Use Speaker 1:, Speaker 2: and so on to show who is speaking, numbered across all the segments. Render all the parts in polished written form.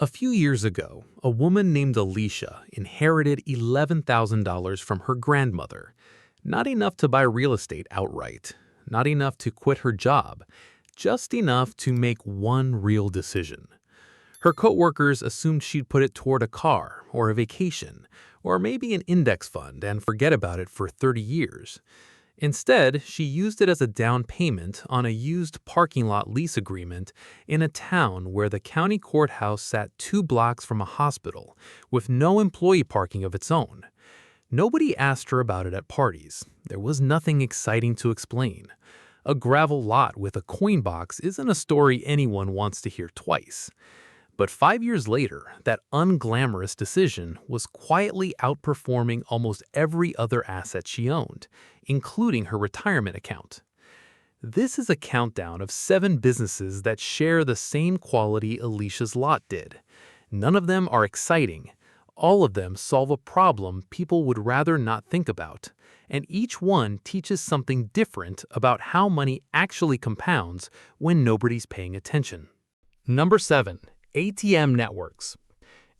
Speaker 1: A few years ago, a woman named Alicia inherited $11,000 from her grandmother. Not enough to buy real estate outright, not enough to quit her job, just enough to make one real decision. Her coworkers assumed she'd put it toward a car or a vacation, or maybe an index fund and forget about it for 30 years. Instead, she used it as a down payment on a used parking lot lease agreement in a town where the county courthouse sat 2 blocks from a hospital, with no employee parking of its own. Nobody asked her about it at parties. There was nothing exciting to explain. A gravel lot with a coin box isn't a story anyone wants to hear twice. But 5 years later, that unglamorous decision was quietly outperforming almost every other asset she owned, including her retirement account. This is a countdown of 7 businesses that share the same quality Alicia's lot did. None of them are exciting. All of them solve a problem people would rather not think about. And each one teaches something different about how money actually compounds when nobody's paying attention. Number 7. ATM networks.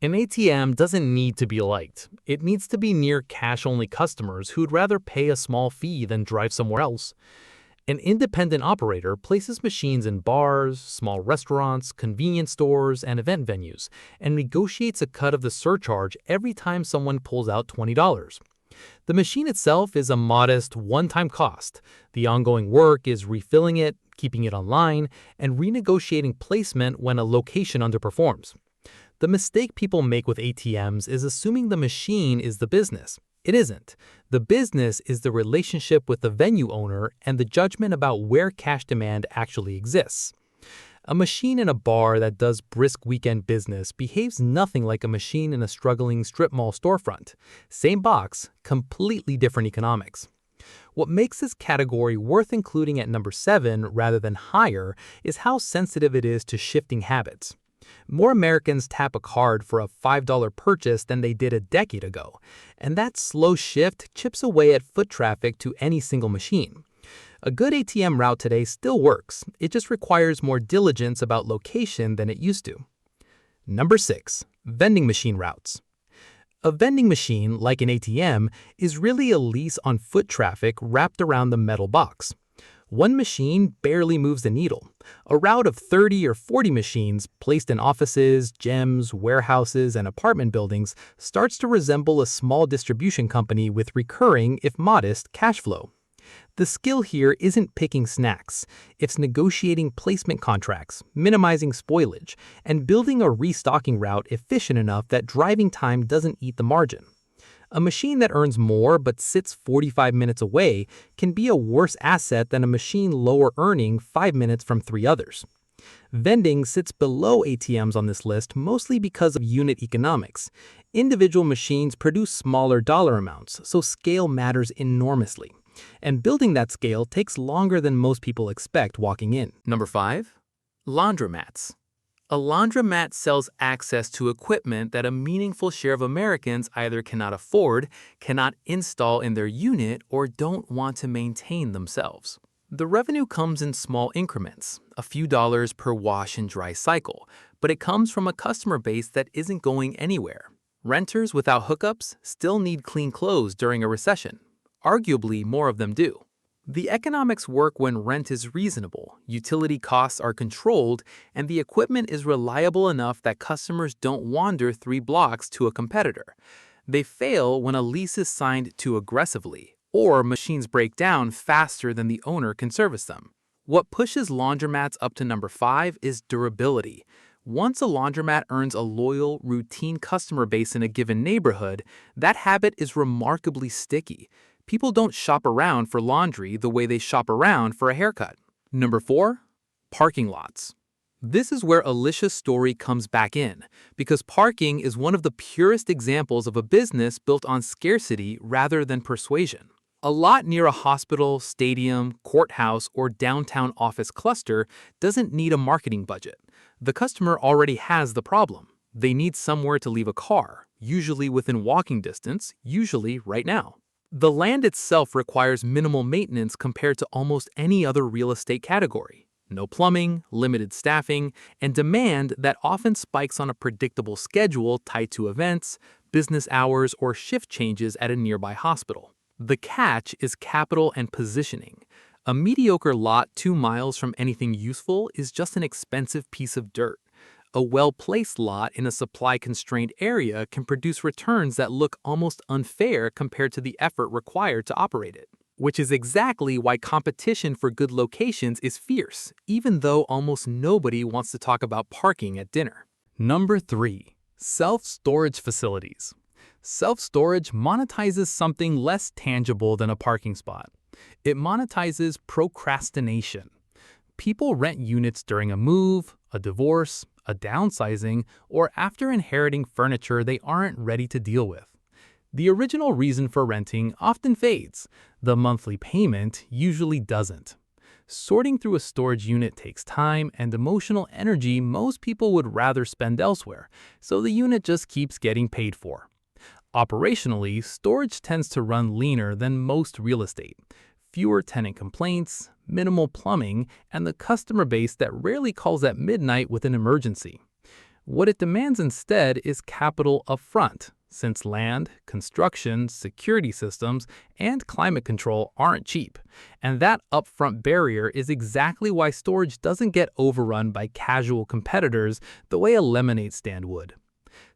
Speaker 1: An ATM doesn't need to be liked. It needs to be near cash-only customers who'd rather pay a small fee than drive somewhere else. An independent operator places machines in bars, small restaurants, convenience stores, and event venues, and negotiates a cut of the surcharge every time someone pulls out $20. The machine itself is a modest one-time cost. The ongoing work is refilling it, keeping it online, and renegotiating placement when a location underperforms. The mistake people make with ATMs is assuming the machine is the business. It isn't. The business is the relationship with the venue owner and the judgment about where cash demand actually exists. A machine in a bar that does brisk weekend business behaves nothing like a machine in a struggling strip mall storefront. Same box, completely different economics. What makes this category worth including at number 7 rather than higher is how sensitive it is to shifting habits. More Americans tap a card for a $5 purchase than they did a decade ago, and that slow shift chips away at foot traffic to any single machine. A good ATM route today still works, it just requires more diligence about location than it used to. Number 6. Vending machine routes. A vending machine, like an ATM, is really a lease on foot traffic wrapped around the metal box. One machine barely moves the needle. A route of 30 or 40 machines placed in offices, gyms, warehouses, and apartment buildings starts to resemble a small distribution company with recurring, if modest, cash flow. The skill here isn't picking snacks. It's negotiating placement contracts, minimizing spoilage, and building a restocking route efficient enough that driving time doesn't eat the margin. A machine that earns more but sits 45 minutes away can be a worse asset than a machine lower earning 5 minutes from 3 others. Vending sits below ATMs on this list mostly because of unit economics. Individual machines produce smaller dollar amounts, so scale matters enormously. And building that scale takes longer than most people expect walking in. Number 5. Laundromats. A laundromat sells access to equipment that a meaningful share of Americans either cannot afford, cannot install in their unit, or don't want to maintain themselves. The revenue comes in small increments, a few dollars per wash and dry cycle, but it comes from a customer base that isn't going anywhere. Renters without hookups still need clean clothes during a recession. Arguably, more of them do. The economics work when rent is reasonable, utility costs are controlled, and the equipment is reliable enough that customers don't wander 3 blocks to a competitor. They fail when a lease is signed too aggressively, or machines break down faster than the owner can service them. What pushes laundromats up to number 5 is durability. Once a laundromat earns a loyal, routine customer base in a given neighborhood, that habit is remarkably sticky. People don't shop around for laundry the way they shop around for a haircut. Number 4. Parking lots. This is where Alicia's story comes back in, because parking is one of the purest examples of a business built on scarcity rather than persuasion. A lot near a hospital, stadium, courthouse, or downtown office cluster doesn't need a marketing budget. The customer already has the problem. They need somewhere to leave a car, usually within walking distance, usually right now. The land itself requires minimal maintenance compared to almost any other real estate category. No plumbing, limited staffing, and demand that often spikes on a predictable schedule tied to events, business hours, or shift changes at a nearby hospital. The catch is capital and positioning. A mediocre lot 2 miles from anything useful is just an expensive piece of dirt. A well-placed lot in a supply-constrained area can produce returns that look almost unfair compared to the effort required to operate it. Which is exactly why competition for good locations is fierce, even though almost nobody wants to talk about parking at dinner. Number 3. Self-storage facilities. Self-storage monetizes something less tangible than a parking spot. It monetizes procrastination. People rent units during a move, a divorce, a downsizing, or after inheriting furniture they aren't ready to deal with. The original reason for renting often fades. The monthly payment usually doesn't. Sorting through a storage unit takes time and emotional energy most people would rather spend elsewhere, so the unit just keeps getting paid for. Operationally, storage tends to run leaner than most real estate. Fewer tenant complaints, minimal plumbing, and the customer base that rarely calls at midnight with an emergency. What it demands instead is capital upfront, since land, construction, security systems, and climate control aren't cheap. And that upfront barrier is exactly why storage doesn't get overrun by casual competitors the way a lemonade stand would.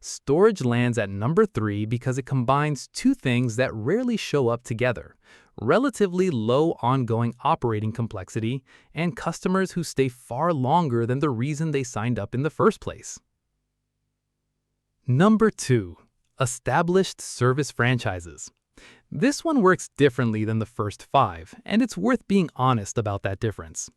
Speaker 1: Storage lands at number 3 because it combines two things that rarely show up together: relatively low ongoing operating complexity and customers who stay far longer than the reason they signed up in the first place. Number 2. Established service franchises. This one works differently than the first 5, and it's worth being honest about that difference.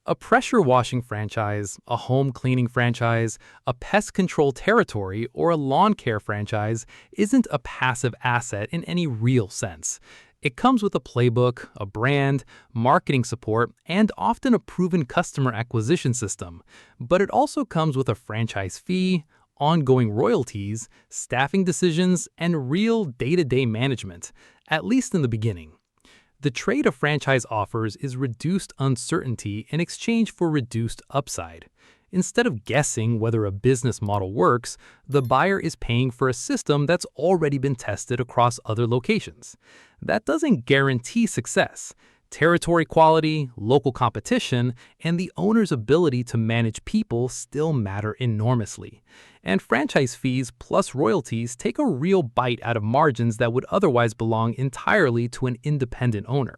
Speaker 1: A pressure washing franchise, a home cleaning franchise, a pest control territory, or a lawn care franchise isn't a passive asset in any real sense. It comes with a playbook, a brand, marketing support, and often a proven customer acquisition system. But it also comes with a franchise fee, ongoing royalties, staffing decisions, and real day-to-day management, at least in the beginning. The trade a franchise offers is reduced uncertainty in exchange for reduced upside. Instead of guessing whether a business model works, the buyer is paying for a system that's already been tested across other locations. That doesn't guarantee success. Territory quality, local competition, and the owner's ability to manage people still matter enormously. And franchise fees plus royalties take a real bite out of margins that would otherwise belong entirely to an independent owner.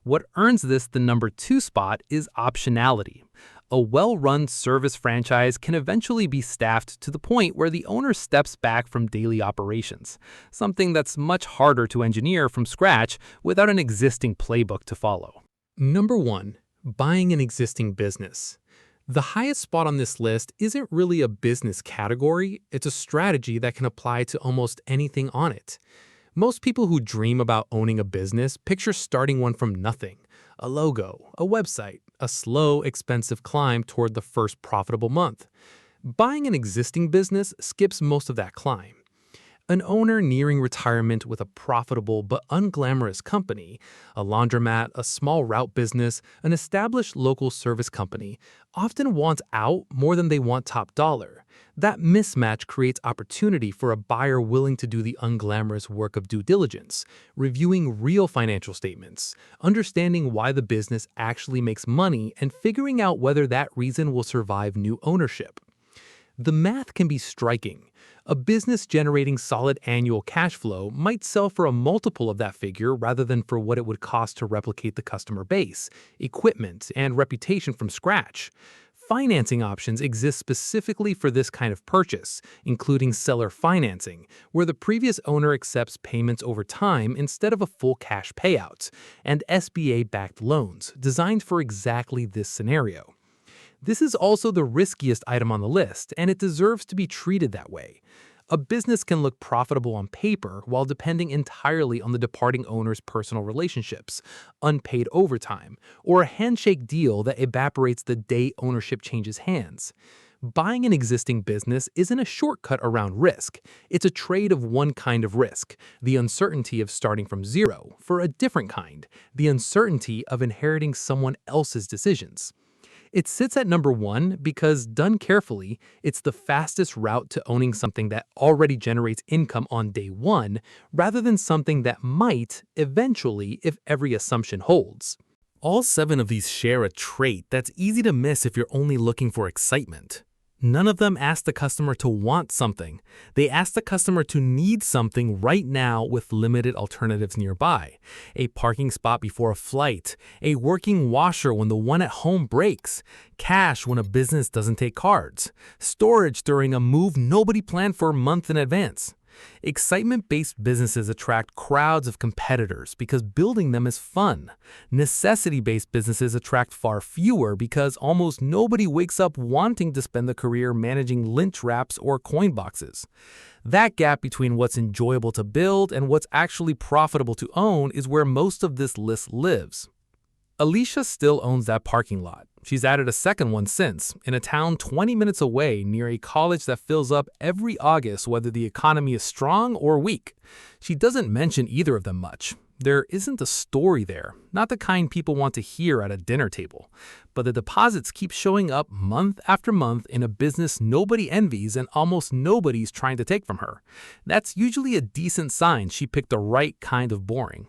Speaker 1: What earns this the number 2 spot is optionality. A well-run service franchise can eventually be staffed to the point where the owner steps back from daily operations, something that's much harder to engineer from scratch without an existing playbook to follow. Number 1. Buying an existing business. The highest spot on this list isn't really a business category, it's a strategy that can apply to almost anything on it. Most people who dream about owning a business picture starting one from nothing: a logo, a website, a slow, expensive climb toward the first profitable month. Buying an existing business skips most of that climb. An owner nearing retirement with a profitable but unglamorous company, a laundromat, a small route business, an established local service company, often wants out more than they want top dollar. That mismatch creates opportunity for a buyer willing to do the unglamorous work of due diligence, reviewing real financial statements, understanding why the business actually makes money, and figuring out whether that reason will survive new ownership. The math can be striking. A business generating solid annual cash flow might sell for a multiple of that figure rather than for what it would cost to replicate the customer base, equipment, and reputation from scratch. Financing options exist specifically for this kind of purchase, including seller financing, where the previous owner accepts payments over time instead of a full cash payout, and SBA-backed loans, designed for exactly this scenario. This is also the riskiest item on the list, and it deserves to be treated that way. A business can look profitable on paper while depending entirely on the departing owner's personal relationships, unpaid overtime, or a handshake deal that evaporates the day ownership changes hands. Buying an existing business isn't a shortcut around risk. It's a trade of one kind of risk, the uncertainty of starting from zero, for a different kind, the uncertainty of inheriting someone else's decisions. It sits at number one because, done carefully, it's the fastest route to owning something that already generates income on day one, rather than something that might, eventually, if every assumption holds. All 7 of these share a trait that's easy to miss if you're only looking for excitement. None of them ask the customer to want something. They ask the customer to need something right now with limited alternatives nearby. A parking spot before a flight, a working washer when the one at home breaks, cash when a business doesn't take cards, storage during a move nobody planned for a month in advance. Excitement-based businesses attract crowds of competitors because building them is fun. Necessity-based businesses attract far fewer because almost nobody wakes up wanting to spend a career managing lint wraps or coin boxes. That gap between what's enjoyable to build and what's actually profitable to own is where most of this list lives. Alicia still owns that parking lot. She's added a second one since, in a town 20 minutes away near a college that fills up every August whether the economy is strong or weak. She doesn't mention either of them much. There isn't a story there, not the kind people want to hear at a dinner table. But the deposits keep showing up month after month in a business nobody envies and almost nobody's trying to take from her. That's usually a decent sign she picked the right kind of boring.